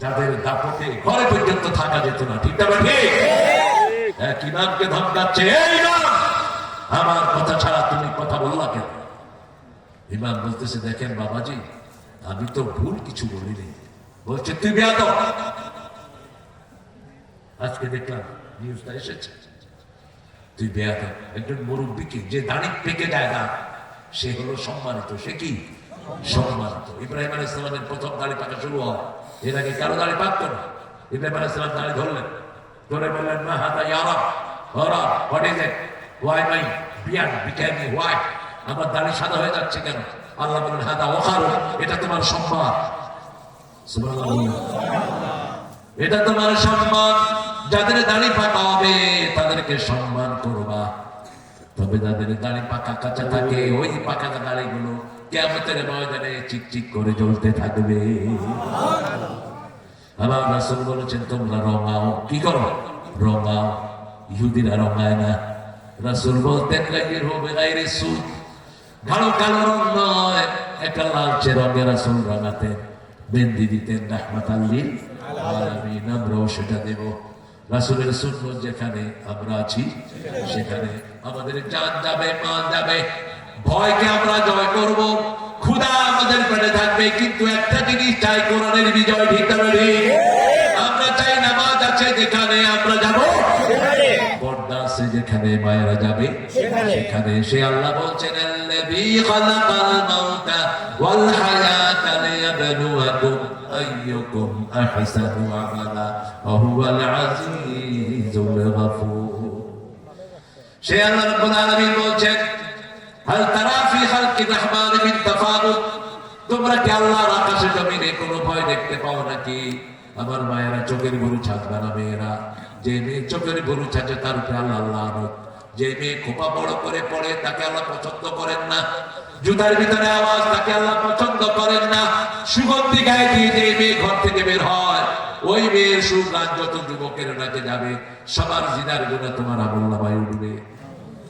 যাদের দাপটে ঘরে পর্যন্ত থাকা যেত না। ঠিক না ঠিক? এক ইমামকে ধমকাচ্ছে, এই ইমাম, আমার কথা ছাড়া তুমি কথা বললা কেন? ইমাম বলতেছে, দেখেন বাবাজি, আমি তো ভুল কিছু বলিনি। বলছে, তুই বেয়াদব। আজকে দেখলাম নিউজটা এসেছে, তুই বেয়াদব। একজন মুরব্বীকে, যে দাড়ি পেকে যায় না, সে হলো সম্মানিত। সে কি সম্মানিত? ইব্রাহিম আলাইহিস সালামের প্রথম দাড়ি পাকা শুরু হয়, এর আগে কারো দাড়ি পাকতো না। ইব্রাহিম আলাইহিস সালাম দাড়ি ধরলেন, ধরে বললেন, মা হাদা ইয়া রাব, ও রব, what is it, why my beard became white, আমার দাড়ি সাদা হয়ে যাচ্ছে কেন? আল্লাহ বলেন, হাদা ওয়াকার, এটা তোমার সম্মান। সুবহানাল্লাহ, এটা তোমার সম্মান। যাদের দাড়ি পাকা হবে তাদেরকে সম্মান করবা, তবে যাদের দাড়ি পাকা কাঁচা থাকে, ওই পাকা দাড়িগুলো কিয়ামতের ময়দানে চিকচিক করে জ্বলতে থাকবে। আবার রাসূল বলেছেন, তোমরা রঙাও। কি করো? রঙাও। ইহুদিরা রঙায় না। রাসূল বলতেন, গায়রু বিগাইরি সুদ, গাঢ় কালো রং নয়, একটা লালচে রঙে রাসূল রঙাতেন, মেহেন্দি দিতেন রাহমাতাল লিল আলামিন। আমরাও সেটা দেব। রাসূলের সুন্নাত যেখানে আমরা আছি, সেখানে আমাদের জান যাবে, মান যাবে। ভয়কে আমরা জয় করব, ক্ষুধা আমাদের পেটে থাকবে, কিন্তু একটা জিনিস চাই, কোরআনের বিজয়। ঠিক না ঠিক? আমরা চাই নামাজ আছে যেখানে, আমরা যাব সেখানে। পর্দা আছে যেখানে, মায়েরা যাবে সেখানে। সে আল্লাহ বলছেন, আল্লাযী খালাকাল মাউতা ওয়াল হায়াতা লিয়াবলুয়াকুম আইয়ুকুম আহসানু আমালা ওয়া হুয়াল আজিজুল গফুর। সে আল্লাহ রাব্বুল আলামিন বলছেন, হাল তারা ফি খালকির রহমান মিন তাফাউত, তোমরা কি আল্লাহর আকাশে জমিনে কোনো ভয় দেখতে পাও নাকি? আমার মায়েরা, চোখের গরু ছাঁচবে না মেয়েরা। যে মেয়ে চোখের গরু ছাঁচে তার উপরে আল্লাহ লানত। যে মেয়ে খোপা বড় করে পড়ে তাকে আল্লাহ পছন্দ করেন না। জুতার ভিতরে আওয়াজ, তাকে আল্লাহ পছন্দ করেন না। সুগন্ধি গায়ে দিয়ে যে মেয়ে ঘর থেকে বের হয়, ওই মেয়ের সুগান যত যুবকের নাকে যাবে, সবার জিনার জন্য তোমার আমলনামায় উঠবে।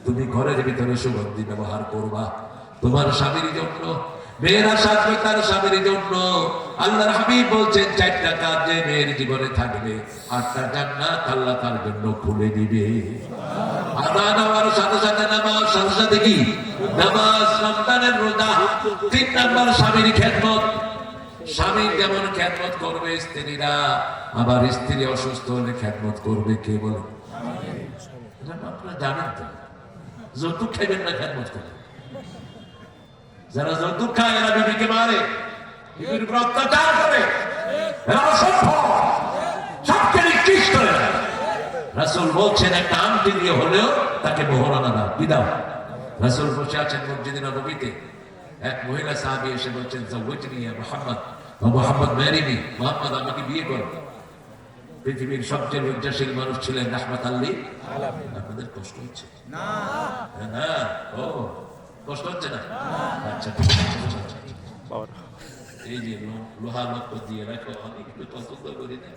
তুমি ঘরের ভিতরে সুগন্ধি ব্যবহার করবা তোমার স্বামীর জন্য, মেয়েরা সাজবে তার স্বামীর জন্য। আল্লাহর হাবিব বলছেন, চারটা কাজ যে মেয়ের জীবনে থাকবে, আটটা জান্নাত আল্লাহ তার জন্য খুলে দিবে। আযান হওয়ার সাথে সাথে নামাজ, সাথে সাথে কি নামাজ, রমজানের রোজা। 3 নাম্বার স্বামীর খেদমত। স্বামী যেমন খেদমত করবে স্ত্রীরা, আবার স্ত্রী অসুস্থ হলে খেদমত করবে কে বলে? আপনারা জানেন তো, যৌতুক খাইবেন না, খেদমত করবেন। যারা যৌতুক খায় এরা বিবিকে মারে, বিবির উপর অত্যাচার করে, এরা অসভ্য, সবকে নিকৃষ্ট। রাসূল বলছেন, একটা আংটি দিয়ে হলেও তাকে মোহরানা দাও, কি দাও? রাসূল বসে আছেন মসজিদে নববীতে, এক মহিলা সাহাবী এসে বলছেন, যাওয়াজনি ইয়া মুহাম্মদ, ও মুহাম্মদ ম্যারি মি, মুহাম্মদ আমাকে বিয়ে করো। পৃথিবীর সবচেয়ে লজ্জাশীল মানুষ ছিলেন রাহমাতাল লিল আলামিন। আপনাদের কষ্ট হচ্ছে না? না, ও কষ্ট হচ্ছে না? আচ্ছা, এই যে লোহা লক্ষ্য দিয়ে রাখো, আমি একটু পছন্দ করি না।